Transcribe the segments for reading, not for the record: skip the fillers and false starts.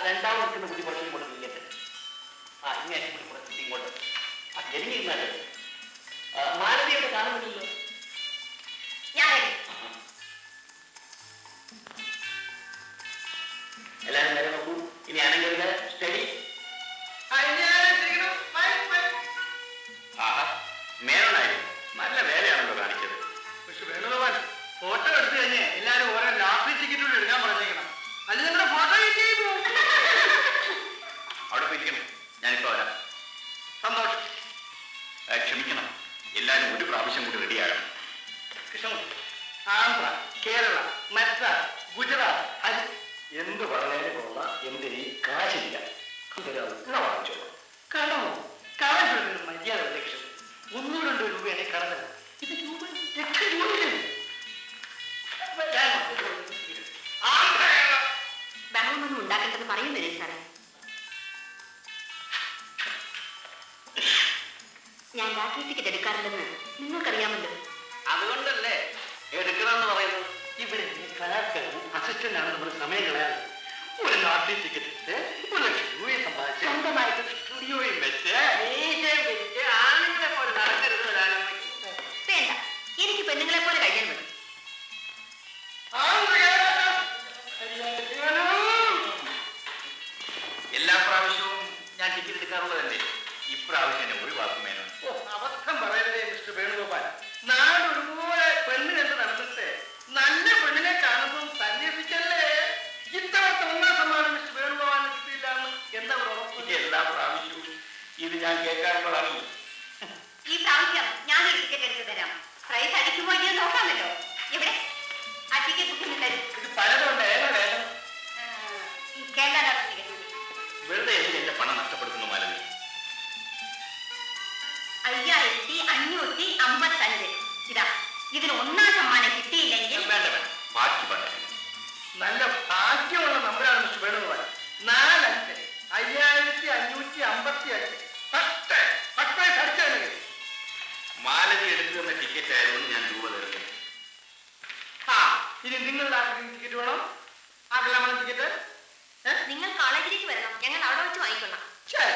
രണ്ടാമത് നിൽക്കുന്ന കുട്ടി കുറച്ചും ഇങ്ങോട്ട് നീങ്ങട്ടെ. ഇങ്ങനെ കുറച്ചും ഇങ്ങോട്ട് ജനിങ്ങിരുന്നാല് മാലതിയോട് കാണുന്നില്ലല്ലോ. എല്ലാവരും നേരെ നോക്കൂ. ഇനി ആണെങ്കിൽ സ്റ്റഡി. മേനോനായിരുന്നു. നല്ല വേലയാണല്ലോ കാണിച്ചത്. പക്ഷെ വേണുഗോപാൽ, ഫോട്ടോ എടുത്തു കഴിഞ്ഞ് എല്ലാരും ഓരോ ലാഫി ടിക്കറ്റോട് എടുക്കാൻ പറഞ്ഞേക്കണം. അത് നിങ്ങളുടെ ഫോട്ടോ അവിടെ പോയിരിക്കണം. ഞാനിപ്പോ വരാം. സന്തോഷം. ക്ഷമിക്കണം, എല്ലാരും ഒരു പ്രാവശ്യം കൂടി റെഡിയാകണം. കൃഷ്ണൻകുട്ടി, ആന്ധ്ര, കേരള, മദ്രാസ്, ഗുജറാത്ത്, ഹരി എന്ത് പറഞ്ഞാലും കൊള്ള. എന്തിനീ കാശില്ല. വാങ്ങിച്ചോളൂ. കടമോ? കടം മര്യാദ ലക്ഷം 102 രൂപയാണ് കടന്നത്. ഇത് രൂപ ലക്ഷം രൂപയില്ലേ? ബഹളമൊന്നും ഉണ്ടാക്കേണ്ടത് പറയുന്നില്ലേ സാറേ? ഞാൻ ലാറ്ററി ടിക്കറ്റ് എടുക്കാറുണ്ടെന്ന് നിങ്ങൾക്കറിയാമല്ലോ. അതുകൊണ്ടല്ലേ എടുക്കണമെന്ന് പറയുന്നത്. ഇവിടെ കലാകാരൻ അസിസ്റ്റന്റ് ആണെന്ന് പറഞ്ഞ സമയം കളയാതെ ഒരു ലാറ്ററി ടിക്കറ്റ് എടുത്ത് 1 ലക്ഷം രൂപയെ സമ്പാദിച്ച് സ്വന്തമായിട്ട് സ്റ്റുഡിയോയും വെച്ച് ആണുങ്ങളെ പോലെ നടക്കരുത്. വേണ്ട, എനിക്ക് പെണ്ണുങ്ങളെ പോലെ കഴിയാൻ മതി. എല്ലാ പ്രാവശ്യവും ഞാൻ ടിക്കറ്റ് എടുക്കാറുള്ളതല്ലേ. ഇപ്രാവശ്യം എന്നെ ഒഴിവാക്കുമേനോ. അബദ്ധം പറയരുതേ മിസ്റ്റർ വേണുഗോപാൽ. നാട് ഒരുപോലെ പെണ്ണിനെന്ന് നടന്നിട്ട് നല്ല പെണ്ണിനെ കാണുമ്പോൾ സന്യസിച്ചല്ലേ ഇത്തവണത്തെ 1ാം സമ്മാനം മിസ്റ്റർ വേണുഗോപാലിന് കിട്ടിയില്ല എന്ന് എന്താ ഉറപ്പ്? എല്ലാ പ്രാവശ്യവും ഇത് ഞാൻ കേൾക്കാറുള്ളതാണ്. ഈ പ്രാവശ്യം ഞാനൊരു ടിക്കറ്റ് എടുത്തു തരാം. പ്രൈസ് അടിക്കുമോ ഇല്ലയോ നോക്കാമല്ലോ. എവിടെ ആ ടിക്കറ്റ് ബുക്കിംഗ് തരും. ഇത് പലതുണ്ട്. ഏതാ വേണം? Kerala lottery ticket. വെറുതെ എന്തിന് എന്റെ പണം നഷ്ടപ്പെടുത്തുന്നു മാലതി? 5555. ഇതാ, ഇതിന് 1ാം സമ്മാനം കിട്ടിയില്ലെങ്കിൽ വേണ്ട വേണ്ട, ബാക്കി പറയാം. നല്ല ഭാഗ്യമുള്ള നമ്പറാണ് മിസ്റ്റർ വേണുഗോപാൽ. 4 അഞ്ച് 5555. മാലതി എടുക്കുന്ന ടിക്കറ്റ് ആയതുകൊണ്ട് ഞാൻ രൂപ തരുന്നു. ഇനി നിങ്ങളുടെ ടിക്കറ്റ് വേണം? ആർക്കെല്ലാം ടിക്കറ്റ്? നിങ്ങൾ കോളേജിലേക്ക് വരണം. ഞങ്ങൾ അവിടെ വെച്ച് വാങ്ങിക്കൊള്ളാം. ശരി.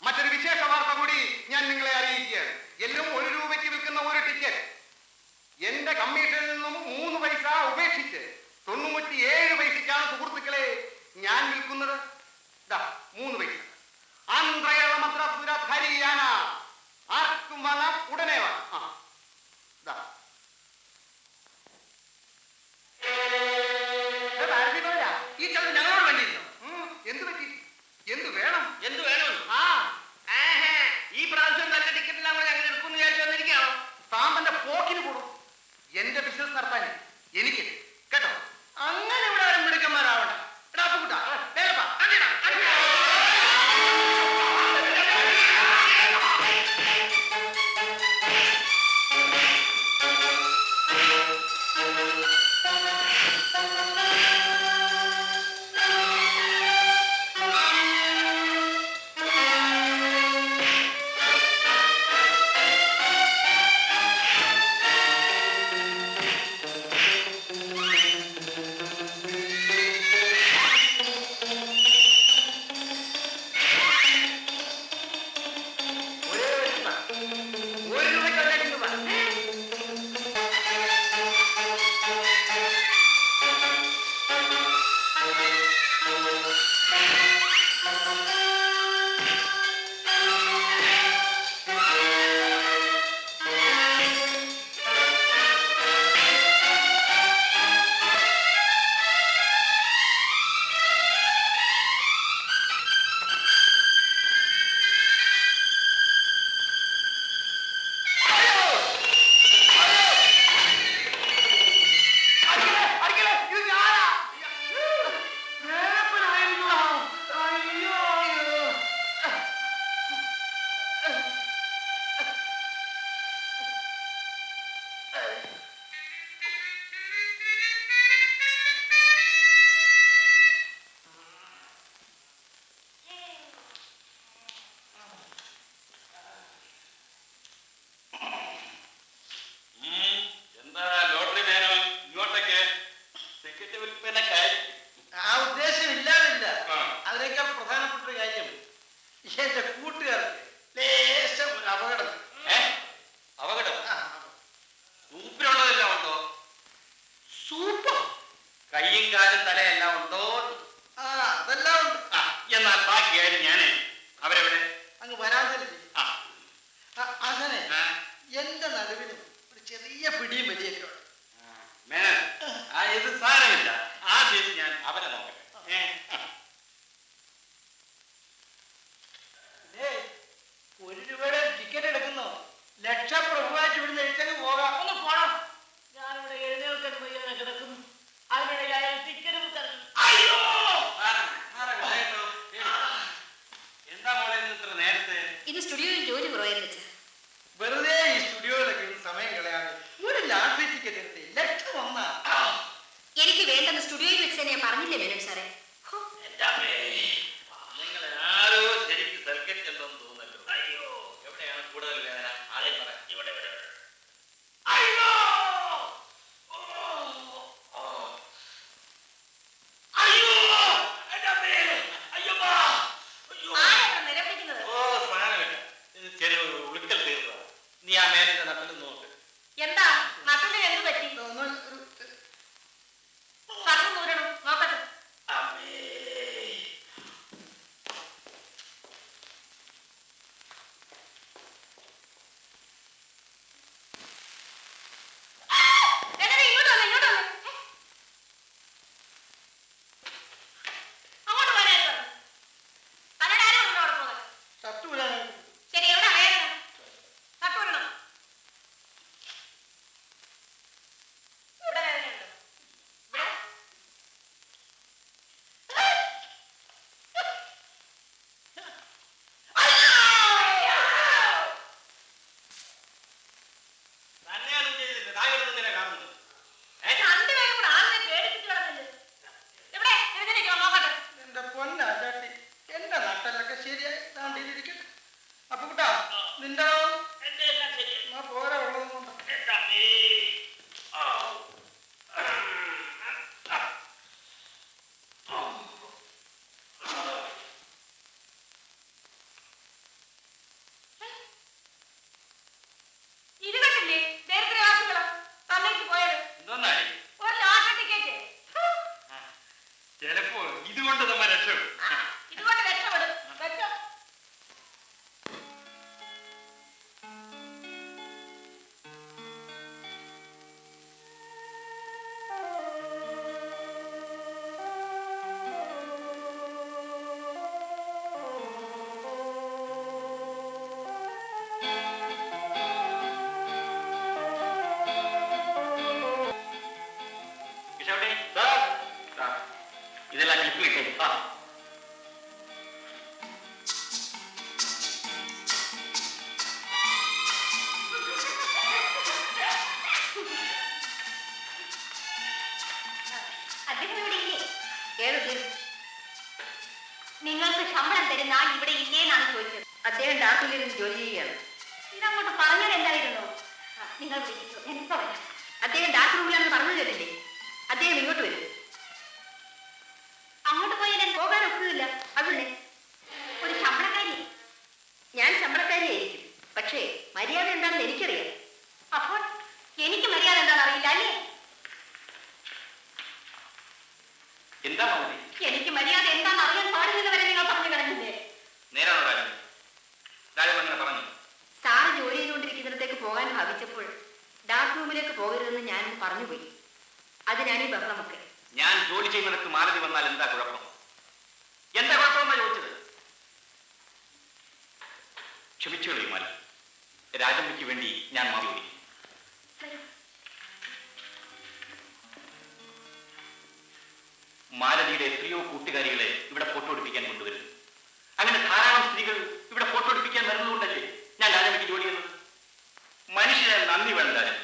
മറ്റൊരു വിശേഷ വാർത്ത കൂടി ഞാൻ നിങ്ങളെ അറിയിക്കുകയാണ്. എല്ലാം 1 രൂപയ്ക്ക് വിൽക്കുന്ന ഒരു ടിക്കറ്റ് എന്റെ കമ്മീഷനിൽ നിന്നും 3 പൈസ ഉപേക്ഷിച്ച് 97 പൈസയ്ക്കാണ് സുഹൃത്തുക്കളെ ഞാൻ വിൽക്കുന്നത്. 3 പൈസ. ആന്ധ്രയുള്ള മദ്രാസ്, ഗുജറാത്ത്, ഹരിയാന ആർക്കും വാങ്ങാം. ഉടനെ വാ. ഈ ചന്ദ്രൻ ഞങ്ങളോട് വേണ്ടിയിരുന്നോ? എന്ത് പറ്റി? എന്ത് വേണം? എന്ത് വേണം? ഈ പ്രാവശ്യം നല്ല ടിക്കറ്റ് എല്ലാം കൂടെ ഞങ്ങൾ എടുക്കുമെന്ന് വിചാരിച്ചു വന്നിരിക്കുകയാണോ? സാമ്പന്റെ പോക്കിന് കൂടും. എന്റെ ബിസിനസ് നടത്താൻ എനിക്ക് കേട്ടോ. അങ്ങനെ ഇവിടെ ആരും മിടുക്കന്മാരാവണ്ട. കാര്യം. ആ ഉദ്ദേശം ഇല്ലാതില്ല. അതിനേക്കാൾ പ്രധാനപ്പെട്ട ഒരു കാര്യം, എന്റെ കൂട്ടുകാർക്ക് ലേശം ഒരു അപകടം. അപകടം? സൂപ്പിനുള്ളതെല്ലാം ഉണ്ടോ? സൂപ്പോ? കയ്യും കാലും തലയെല്ലാം ഉണ്ടോ? അതെല്ലാം ഉണ്ട്. എന്നാൽ ബാക്കി കാര്യം ഞാന് അവരെവിടെ? അങ്ങ് വരാന്തല്ലേ. അങ്ങനെ എന്റെ നടുവിന് ഒരു ചെറിയ പിടിയും വലിയൊക്കെ ഉണ്ട്. ഇത് സാരമില്ല. ആദ്യം ഞാൻ അവരെ നോക്കട്ടെ. ഒരു രൂപയുടെ ടിക്കറ്റ് എടുക്കുന്നോ? ലക്ഷപ്രഭുവായിട്ട് ഇവിടുന്ന് എഴുത്തേക്ക് പോകാം. ഒന്ന് പോണം. ഞാനിവിടെ എഴുന്നേൽക്കാൻ വയ്യാതെ കിടക്കുന്നു. അതിനിടയിൽ അയാൾ ടിക്കറ്റ് ബുക്ക്. അയ്യോ, എന്താ മോളെ ഇത്ര നേരത്തെ? ഇത് സ്റ്റുഡിയോയിൽ ജോലി കുറവായിരുന്നു. വെറുതെ ഈ സ്റ്റുഡിയോയിലൊക്കെ സമയം കളയാതെ ഒരു ലാട്ടറി ടിക്കറ്റ് എടുത്ത് ലക്ഷം ഒന്നാ. എനിക്ക് വേണ്ടെന്ന് സ്റ്റുഡിയോയിൽ വെച്ച് തന്നെ ഞാൻ പറഞ്ഞില്ലേ മേനോൻ സാറേ. നിങ്ങൾ ആരോ ശരിക്കും സർക്കറ്റുണ്ടെന്ന് തോന്നല്ലോ. അയ്യോ, എവിടെയാണ് കൂടുതൽ വേദന? ആദ്യം പറ. ഇവിടെ ഇവിടെ. അയ്യോ, അയ്യോ, ചെറിയ ഉളുക്കൽ തീർന്നതാ. നീ ആ മേലിന്റെ നട്ടിൽ നോക്ക്. എന്താ നട്ടിന് എന്ത് പറ്റി? പറഞ്ഞു ദൂരണം നോക്കട്ടെ. ഇതെല്ലാം ക്ലിപ്പ് കിട്ടേ. നിങ്ങൾക്ക് ശമ്പളം തരുന്ന ആൾ ഇവിടെ ഇല്ലേന്നാണ് ചോദിച്ചത്. അദ്ദേഹം ഡാർക്കിൽ ജോലി ചെയ്യുകയാണ്. ഇതങ്ങോട്ട് പറഞ്ഞത് എന്തായിരുന്നു? നിങ്ങൾ വിളിച്ചു എനിക്ക് പറയാം. അദ്ദേഹം ഡാർക്ക് റൂമിലാണെന്ന് പറഞ്ഞു തരില്ലേ? അദ്ദേഹം ഇങ്ങോട്ട് വരും. അങ്ങോട്ട് പോയാൽ പോകാൻ ഒക്കുന്നില്ല. അവിടെ ഒരു ശമ്പളക്കാരി. ഞാൻ ശമ്പളക്കാരിയായിരിക്കും, പക്ഷേ മര്യാദ എന്താണെന്ന് എനിക്കറിയാം. അപ്പോൾ എനിക്ക് മര്യാദ എന്താണെന്ന് അറിയില്ല അല്ലേ? എന്താ എനിക്ക് മര്യാദ എന്താണെന്ന് അറിയാൻ പാടില്ലെന്നവരെ നിങ്ങൾ പറഞ്ഞു കിടന്നില്ലേ? നേരാണോ രാജൻ? രാജൻ അങ്ങനെ പറഞ്ഞു. സാറ് ജോലി ചെയ്തുകൊണ്ടിരിക്കുന്നിടത്തേക്ക് പോകാൻ ഭാവിച്ചപ്പോൾ ഡാർക്ക് റൂമിലേക്ക് പോകരുതെന്ന് ഞാനൊന്ന് പറഞ്ഞുപോയി. അതിനാണ് ഈ ബഹളമൊക്കെ. ഞാൻ ജോലി ചെയ്യുന്നിടത്ത് മാലതി വന്നാൽ എന്താ കുഴപ്പം? എന്താ കുഴപ്പമെന്നാ ചോദിച്ചത്? ക്ഷമിച്ചോളൂ മാലതി, രാജമ്മയ്ക്ക് വേണ്ടി ഞാൻ മാറി ഓടിക്കും. മാലതിയുടെ എത്രയോ കൂട്ടുകാരികളെ ഇവിടെ ഫോട്ടോ എടുപ്പിക്കാൻ കൊണ്ടുവരുന്നു. അങ്ങനെ ധാരാളം സ്ത്രീകൾ ഇവിടെ ഫോട്ടോ എടുപ്പിക്കാൻ വരുന്നതുകൊണ്ടല്ലേ ഞാൻ രാജമ്മയ്ക്ക് ജോലി ചെയ്യുന്നത്. മനുഷ്യനെ നന്ദി വേണ്ട രാജൻ.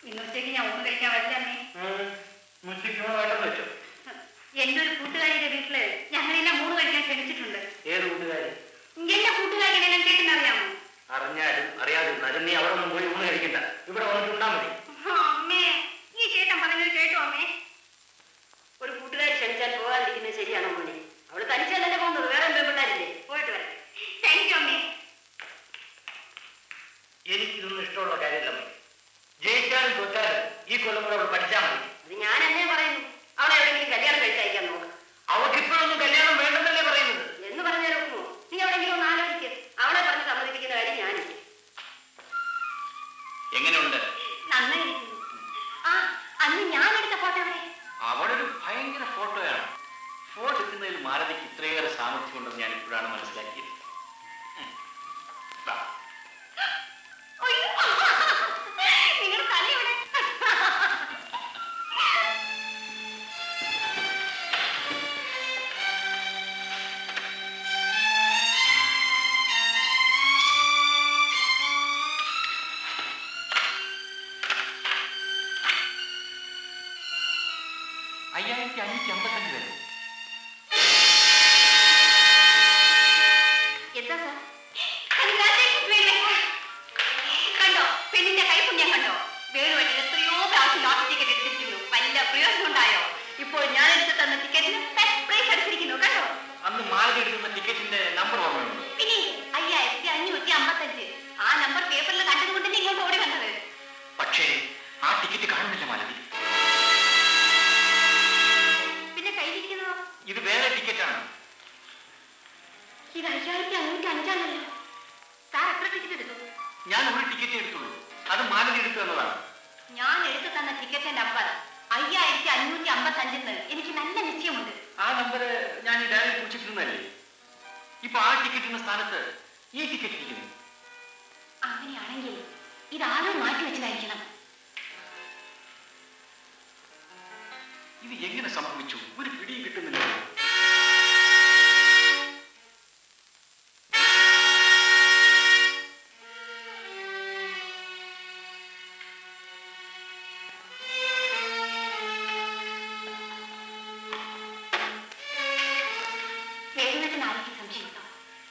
ഇന്നത്തേക്ക് ഞാൻ ഊണ് കഴിക്കാൻ വരില്ല അമ്മേ. വേണ്ടെന്ന് വെച്ചോ? എന്റെ ഒരു കൂട്ടുകാരിയുടെ വീട്ടില് ഞങ്ങളെല്ലാം ഊണ് കഴിക്കാൻ ക്ഷണിച്ചിട്ടുണ്ട്. ഏത് കൂട്ടുകാരി? എന്റെ കൂട്ടുകാരികളെല്ലാം കേട്ടെന്നറിയാമോ? അറിഞ്ഞാലും അറിയാതിരുന്നാലും നീ അവിടെ ഒന്നും പോയി ഊണ് കഴിക്കണ്ട, ഇവിടെ വന്നിട്ടുണ്ടാ മതി. അമ്മേ, ഈ ചേട്ടൻ പറഞ്ഞത് കേട്ടോ അമ്മേ? ശരിയാണോ മോനെ? അവള് തനിച്ചല്ലേ പോകുന്നത്, വേറെ പെൺപിള്ളാരില്ലേ? പോയിട്ട് വരാം. താങ്ക് യു അമ്മേ. എനിക്കിതൊന്നും ഇഷ്ടമുള്ള കാര്യമില്ല. ജയിച്ചാലും തോറ്റാലും ഈ കൊല്ലം കൂടെ അവൾ പഠിച്ചാൽ മതി. അത് ഞാൻ എന്നെ പറയുന്നു. അവളെ എവിടെയെങ്കിലും കല്യാണം കഴിച്ചയക്കാൻ നോക്ക്. അവൾക്ക് ഇപ്പോഴൊന്നും കല്യാണം വേണ്ടെന്നല്ലേ പറയുന്നത്? എന്ന് പറഞ്ഞാൽ നോക്കുമോ? നീ എവിടെയെങ്കിലും ഒന്ന് ആലോചിക്ക്. അവളെ പറഞ്ഞ് സമ്മതിപ്പിക്കുന്ന കാര്യം ഞാനില്ല. എങ്ങനെയുണ്ട്? നന്നായിരിക്കുന്നു. ആ, അന്ന് ഞാൻ എടുത്ത ഫോട്ടോ എവിടെ? അവളൊരു ഭയങ്കര ഫോട്ടോയാണ്. ഫോട്ടോ എടുക്കുന്നതിൽ മാലതിക്ക് ഇത്രയേറെ സാമർഥ്യമുണ്ടെന്ന് ഞാൻ ഇപ്പോഴാണ് മനസ്സിലാക്കിയത്. നിങ്ങളുടെ തല എവിടെ? എന്താ സാർ? കണ്ടോ പെണ്ണിന്റെ കൈപുണ്യം കണ്ടോ? വേണുവെട്ടിൽ എത്രയോ പ്രാവശ്യം ലോട്ടറി ടിക്കറ്റ് എടുത്തിരിക്കുന്നു. വല്ല പ്രയോജനം ഉണ്ടായോ? ഇപ്പോൾ ഞാൻ എടുത്ത് തന്ന ടിക്കറ്റിന് ഫസ്റ്റ് പ്രൈസ് അടിച്ചിരിക്കുന്നു. കണ്ടോ? അന്ന് മാലതി എടുക്കുന്ന ടിക്കറ്റിന്റെ നമ്പർ ഓർമ്മയുണ്ട്? പിന്നെ 5555. ആ നമ്പർ പേപ്പറിൽ കണ്ടതുകൊണ്ടല്ലേ ഇങ്ങോട്ട് ഓടി വന്നത്. പക്ഷേ ആ ടിക്കറ്റ് കാണുന്നില്ല മാലതി. പിന്നെ കയ്യിലിരിക്കുന്നതോ? ഇത് വേറെ ടിക്കറ്റാണ്. ഇത് 5505 സാർ എത്ര ടിക്കറ്റ് എടുത്തു? ഞാൻ ഒരു ടിക്കറ്റ് എടുത്തുള്ളൂ. അത് മാലതി എടുത്തു എന്നതാണ്. ഞാൻ എടുത്തു തന്ന ടിക്കറ്റ് നമ്പർ 5555 എനിക്ക് നല്ല നിശ്ചയമുണ്ട്. ആ നമ്പർ ഞാൻ ഈ ഡയറിയിൽ കുറിച്ചിട്ടിരുന്നല്ലേ. ഇപ്പൊ ആ ടിക്കറ്റിന്റെ സ്ഥാനത്ത് ഈ ടിക്കറ്റ് ഇരിക്കുന്നു. അങ്ങനെയാണെങ്കിൽ ഇതാരോ മാറ്റി വെച്ചതായിരിക്കണം. ഇത് എങ്ങനെ സംഭവിച്ചു? ഒരു പിടിയും കിട്ടുന്നില്ല. വേഗത്തിൽ ആരെങ്കിലും സംശയിക്കാം.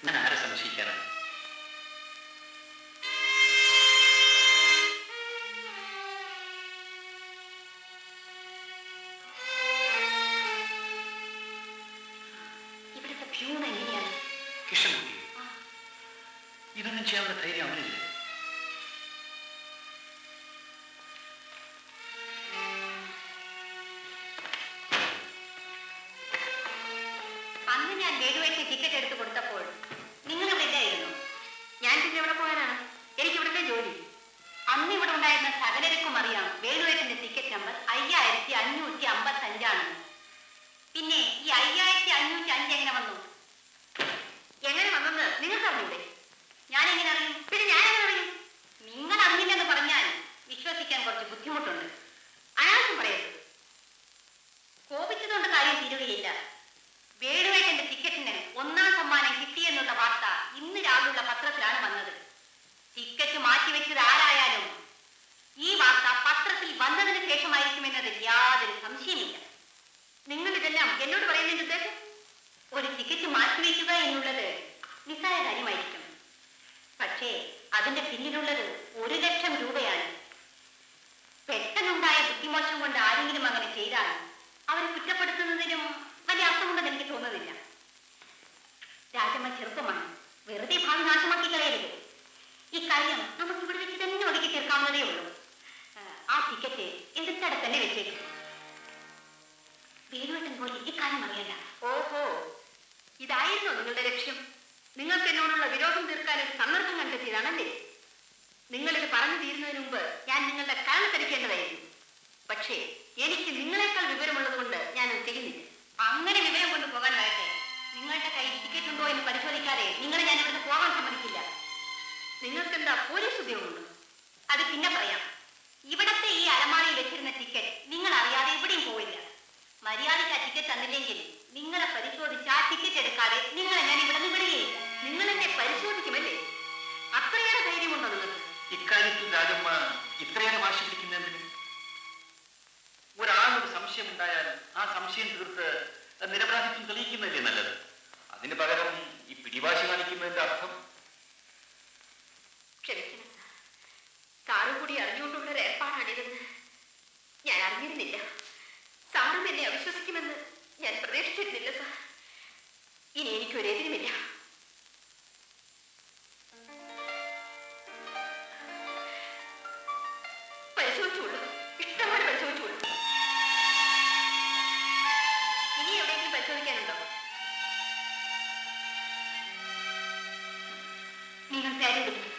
ഞാൻ ആരെ സംശയിക്കാനാണ്? ഇവിടുത്തെ പ്യൂൺ എങ്ങനെയാണ്? കൃഷ്ണൻകുട്ടി, ഇതൊന്നും ചെയ്യാനുള്ള ധൈര്യം അവനില്ല. അന്ന് ഞാൻ വേഗുവായിട്ട് ടിക്കറ്റ് എടുത്ത് കൊടുത്തപ്പോൾ നിങ്ങൾ ഇവിടെ ഇല്ലായിരുന്നു. ഞാൻ പിന്നെ ഇവിടെ പോകാനാണ്. എനിക്ക് ഇവിടുത്തെ ജോലി. അന്ന് ഇവിടെ ഉണ്ടായിരുന്ന സകലർക്കും അറിയാം വേണുവേട്ടന്റെ ടിക്കറ്റ് നമ്പർ 5555 പിന്നെ ഈ 5505 എങ്ങനെ വന്നു? എങ്ങനെ വന്നെന്ന് നിങ്ങൾക്ക് അറിഞ്ഞൂടെ? ഞാൻ എങ്ങനെ അറിയും? പിന്നെ ഞാൻ എങ്ങനെ അറിയും? നിങ്ങൾ അറിഞ്ഞില്ലെന്ന് പറഞ്ഞാൽ വിശ്വസിക്കാൻ കുറച്ച് ബുദ്ധിമുട്ടുണ്ട്. അനാവശ്യം പറയരുത്. കോപിച്ചതുകൊണ്ട് കാര്യം തീരുകയില്ല. വേണുവേട്ടന്റെ ടിക്കറ്റിന് 1ാം സമ്മാനം കിട്ടിയെന്നുള്ള വാർത്ത ഇന്ന് രാവിലെയുള്ള പത്രത്തിലാണ് വന്നത്. ടിക്കറ്റ് മാറ്റിവെച്ചത് ആരായാലും ഈ വാർത്ത പത്രത്തിൽ വന്നതിന് ശേഷമായിരിക്കുമെന്നതിൽ യാതൊരു സംശയമില്ല. നിങ്ങൾ ഇതെല്ലാം എന്നോട് പറയുന്നതിന്റെ ഉദ്ദേശം? ഒരു ടിക്കറ്റ് മാറ്റിവെക്കുക എന്നുള്ളത് നിസ്സാര കാര്യമായിരിക്കും. പക്ഷേ അതിന്റെ പിന്നിലുള്ളത് 1 ലക്ഷം രൂപയാണ്. പെട്ടെന്നുണ്ടായ ബുദ്ധിമോശം കൊണ്ട് ആരെങ്കിലും അങ്ങനെ ചെയ്താൽ അവരെ കുറ്റപ്പെടുത്തുന്നതിനും വലിയ അർത്ഥമുണ്ടെന്ന് എനിക്ക് തോന്നുന്നില്ല. രാജമ്മ ചെറുപ്പമാണ്. വെറുതെ ഭാവി നാശമാക്കി കളയരുത്. ഇക്കാര്യം നമുക്ക് ഇവിടെ വെച്ച് തന്നെ ഒതുക്കി തീർക്കാവുന്നതേ ഉള്ളൂ. ആ ടിക്കറ്റ് എടുത്തടെ തന്നെ വെച്ചേക്കും. വേണുവേട്ടൻ പോലെ ഇക്കാര്യം അറിയല്ല. ഓഹോ, ഇതായിരുന്നു നിങ്ങളുടെ ലക്ഷ്യം. നിങ്ങൾക്ക് എന്നോടുള്ള വിരോധം തീർക്കാൻ ഒരു സന്ദർഭം കണ്ടെത്തിയതാണല്ലേ? നിങ്ങളിത് പറഞ്ഞു തീരുന്നതിന് മുമ്പ് ഞാൻ നിങ്ങളുടെ കാരണത്തരിക്കേണ്ടതായിരുന്നു. പക്ഷേ എനിക്ക് നിങ്ങളെക്കാൾ വിവരമുള്ളത് കൊണ്ട് ഞാനത് ചെയ്യുന്നില്ല. അങ്ങനെ വിവരം കൊണ്ട് പോകാൻ വരട്ടെ. നിങ്ങളുടെ കയ്യിൽ ടിക്കറ്റ് ഉണ്ടോ എന്ന് പരിശോധിക്കാതെ നിങ്ങളെ ഞാൻ ഇവിടുന്ന് പോകാൻ സമ്മതിക്കില്ല. നിങ്ങൾക്കെന്താ പോലീസ് ഉദ്യോഗമുണ്ടോ? അത് പിന്നെ പറയാം. ഇവിടത്തെ ഈ അലമാരയിൽ വെച്ചിരുന്ന ടിക്കറ്റ് നിങ്ങൾ അറിയാതെ എവിടെയും പോവില്ല. മര്യാദയ്ക്ക് ആ ടിക്കറ്റ് തന്നില്ലെങ്കിൽ നിങ്ങളെ പരിശോധിച്ച് ആ ടിക്കറ്റ് എടുക്കാതെ നിങ്ങളെ ഞാൻ ഇവിടെ നിന്ന് വിടുകയില്ല. നിങ്ങൾ എന്നെ പരിശോധിക്കുമല്ലേ? അത്രയേറെ ധൈര്യമുണ്ടോ നിങ്ങൾക്ക്? ഇക്കാര്യത്തിൽ രാജമ്മ ഇത്രയേറെ വാശി പിടിക്കുന്നതിന് ഒരാളൊരു സംശയം ഉണ്ടായാൽ ആ സംശയം തീർത്ത് നിരപരാധിത്വം തെളിയിക്കുന്നതല്ലേ നല്ലത്. അതിന് പകരം ഈ പിടിവാശി കാണിക്കുന്നതിന്റെ അർത്ഥം? ക്ഷമിക്കണം സാറും കൂടി അറിഞ്ഞുകൊണ്ടുള്ള ഒരു ഏർപ്പാടാണിതെന്ന് ഞാൻ അറിഞ്ഞിരുന്നില്ല. സാറും എന്നെ അവിശ്വസിക്കുമെന്ന് ഞാൻ പ്രതീക്ഷിച്ചിരുന്നില്ല സാർ. ഇനി എനിക്കൊരു എതിരുമില്ല. പരിശോധിച്ചുകൊള്ളു, ഇഷ്ടംപോലെ പരിശോധിച്ചുകൊള്ളു. ഇനി എവിടെയെങ്കിലും പരിശോധിക്കാനുണ്ടോ? നിങ്ങൾ സാരി എടുക്കും.